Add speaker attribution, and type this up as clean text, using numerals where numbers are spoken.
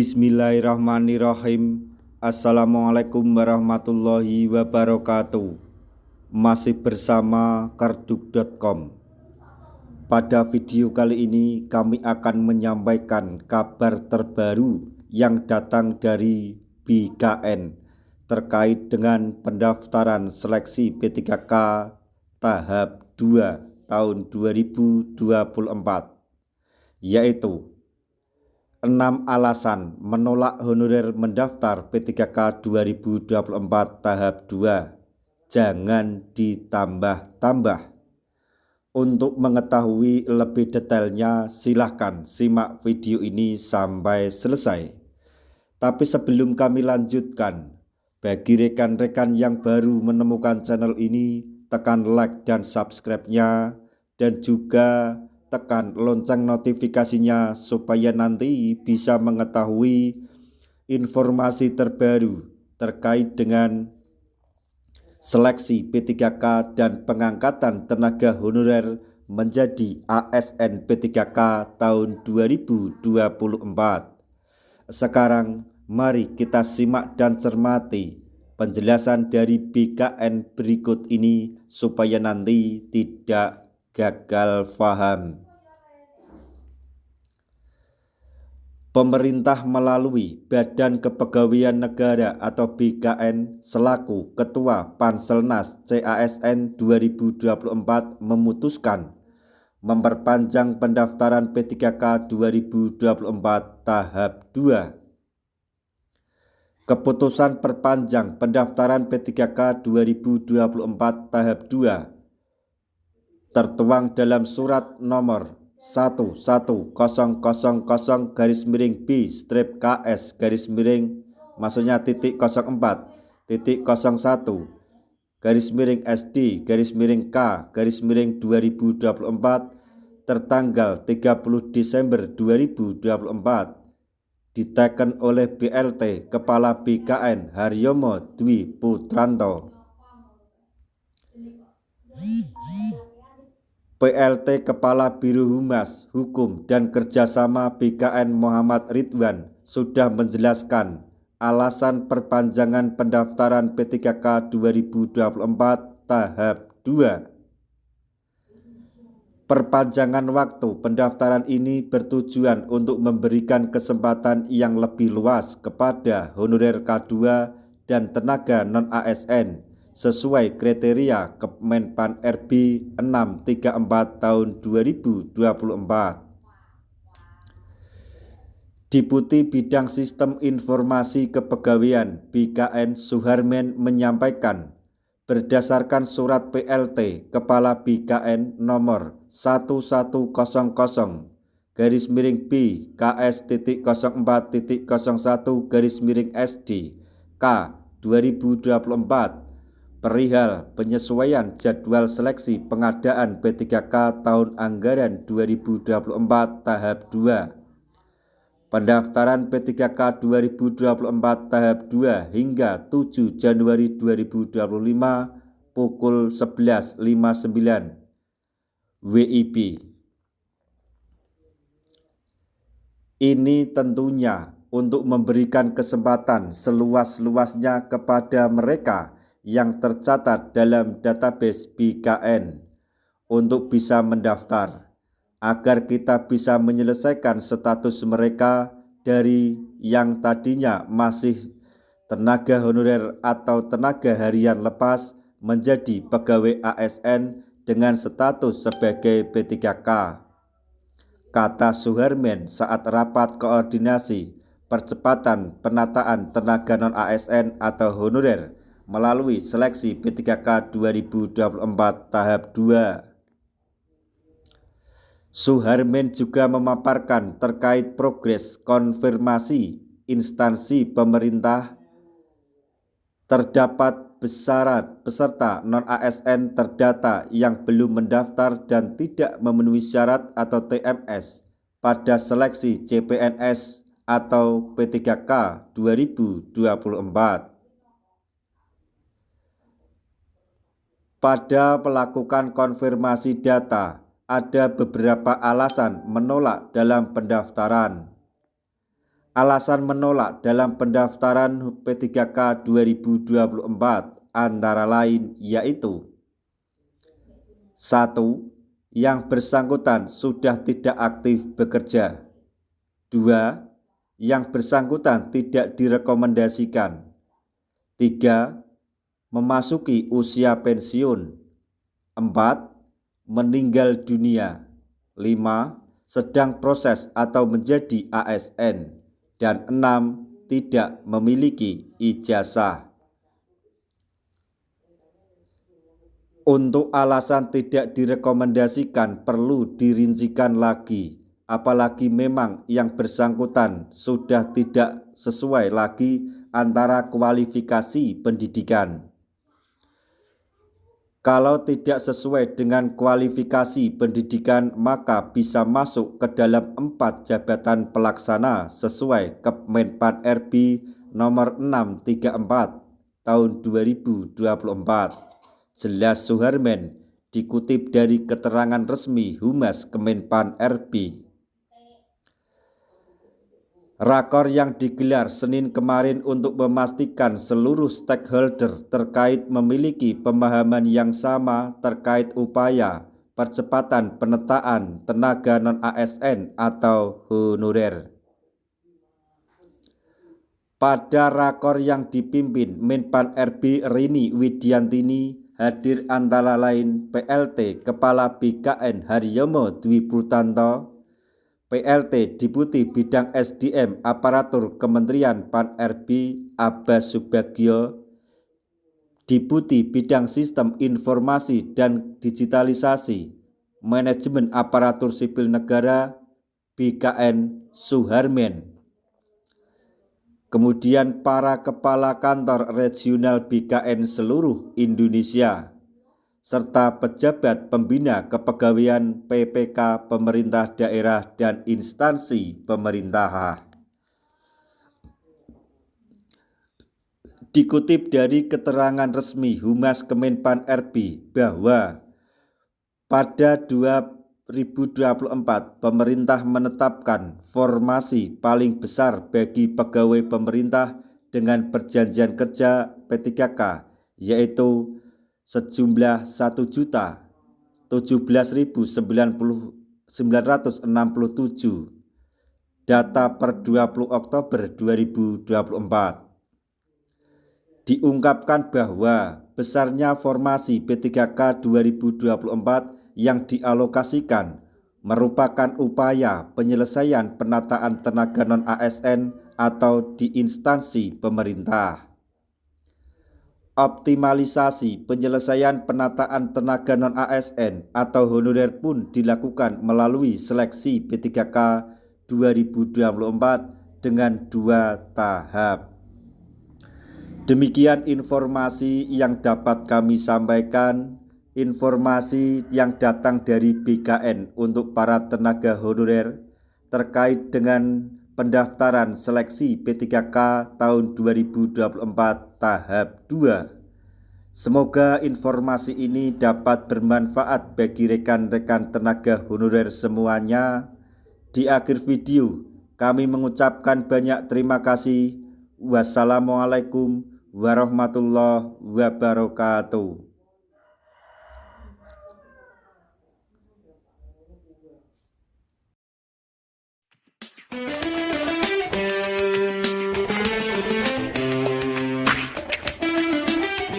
Speaker 1: Bismillahirrahmanirrahim. Assalamualaikum warahmatullahi wabarakatuh. Masih bersama karduk.com. Pada video kali ini kami akan menyampaikan kabar terbaru yang datang dari BKN terkait dengan pendaftaran seleksi P3K tahap 2 tahun 2024, yaitu 6 alasan menolak honorer mendaftar P3K 2024 tahap 2. Jangan ditambah-tambah. Untuk mengetahui lebih detailnya silahkan simak video ini sampai selesai. Tapi sebelum kami lanjutkan, bagi rekan-rekan yang baru menemukan channel ini, tekan like dan subscribe-nya, dan juga tekan lonceng notifikasinya supaya nanti bisa mengetahui informasi terbaru terkait dengan seleksi P3K dan pengangkatan tenaga honorer menjadi ASN P3K tahun 2024. Sekarang mari kita simak dan cermati penjelasan dari BKN berikut ini supaya nanti tidak gagal paham. Pemerintah melalui Badan Kepegawaian Negara atau BKN selaku Ketua Panselnas CASN 2024 memutuskan memperpanjang pendaftaran P3K 2024 tahap 2. Keputusan perpanjang pendaftaran P3K 2024 tahap 2 tertuang dalam surat nomor 11000-BS/KS/01/SD/K/2024 tertanggal 30 Desember 2024 diteken oleh BLT Kepala BKN Haryomo Dwi Putranto. PLT Kepala Biro Humas, Hukum dan Kerjasama BKN Muhammad Ridwan sudah menjelaskan alasan perpanjangan pendaftaran P3K 2024 tahap 2. Perpanjangan waktu pendaftaran ini bertujuan untuk memberikan kesempatan yang lebih luas kepada honorer K2 dan tenaga non-ASN sesuai kriteria Kemenpan RB 634 tahun 2024. Deputi Bidang Sistem Informasi Kepegawaian BKN Suharmen menyampaikan, berdasarkan surat PLT Kepala BKN nomor 1100/B KS.04.01/SD K 2024 perihal penyesuaian jadwal seleksi pengadaan P3K tahun anggaran 2024 tahap 2. Pendaftaran P3K 2024 tahap 2 hingga 7 Januari 2025 pukul 11.59 WIB. Ini tentunya untuk memberikan kesempatan seluas-luasnya kepada mereka yang tercatat dalam database BKN untuk bisa mendaftar, agar kita bisa menyelesaikan status mereka dari yang tadinya masih tenaga honorer atau tenaga harian lepas menjadi pegawai ASN dengan status sebagai P3K. Kata Suharmen saat rapat koordinasi percepatan penataan tenaga non-ASN atau honorer melalui seleksi P3K 2024 tahap 2. Suharmen juga memaparkan terkait progres konfirmasi instansi pemerintah. Terdapat peserta non-ASN terdata yang belum mendaftar dan tidak memenuhi syarat atau TMS pada seleksi CPNS atau P3K 2024. Pada melakukan konfirmasi data, ada beberapa alasan menolak dalam pendaftaran. Alasan menolak dalam pendaftaran P3K 2024 antara lain yaitu: 1. Yang bersangkutan sudah tidak aktif bekerja. 2. Yang bersangkutan tidak direkomendasikan. 3. Memasuki usia pensiun. 4. Meninggal dunia. 5. Sedang proses atau menjadi ASN. Dan 6. Tidak memiliki ijazah. Untuk alasan tidak direkomendasikan perlu dirincikan lagi, apalagi memang yang bersangkutan sudah tidak sesuai lagi antara kualifikasi pendidikan. Kalau tidak sesuai dengan kualifikasi pendidikan, maka bisa masuk ke dalam 4 jabatan pelaksana sesuai Kemenpan RB nomor 634 tahun 2024. Jelas Suharmen, dikutip dari keterangan resmi Humas Kemenpan RB. Rakor yang digelar Senin kemarin untuk memastikan seluruh stakeholder terkait memiliki pemahaman yang sama terkait upaya percepatan penataan tenaga non-ASN atau honorer. Pada rakor yang dipimpin Menpan RB Rini Widiantini, hadir antara lain PLT Kepala BKN Haryomo Dwi Prutanto, PLT Deputi Bidang SDM Aparatur Kementerian Pan RB Abbas Subagio, Deputi Bidang Sistem Informasi dan Digitalisasi Manajemen Aparatur Sipil Negara BKN Suharmen. Kemudian para kepala kantor regional BKN seluruh Indonesia, serta pejabat pembina kepegawaian PPK pemerintah daerah dan instansi pemerintah. Dikutip dari keterangan resmi Humas Kemenpan RB bahwa pada 2024 pemerintah menetapkan formasi paling besar bagi pegawai pemerintah dengan perjanjian kerja P3K, yaitu sejumlah 1.017.967 data per 20 Oktober 2024. Diungkapkan bahwa besarnya formasi P3K 2024 yang dialokasikan merupakan upaya penyelesaian penataan tenaga non-ASN atau di instansi pemerintah. Optimalisasi penyelesaian penataan tenaga non-ASN atau honorer pun dilakukan melalui seleksi P3K 2024 dengan 2 tahap. Demikian informasi yang dapat kami sampaikan, informasi yang datang dari BKN untuk para tenaga honorer terkait dengan pendaftaran seleksi P3K tahun 2024 tahap 2. Semoga informasi ini dapat bermanfaat bagi rekan-rekan tenaga honorer semuanya. Di akhir video, kami mengucapkan banyak terima kasih. Wassalamualaikum warahmatullahi wabarakatuh.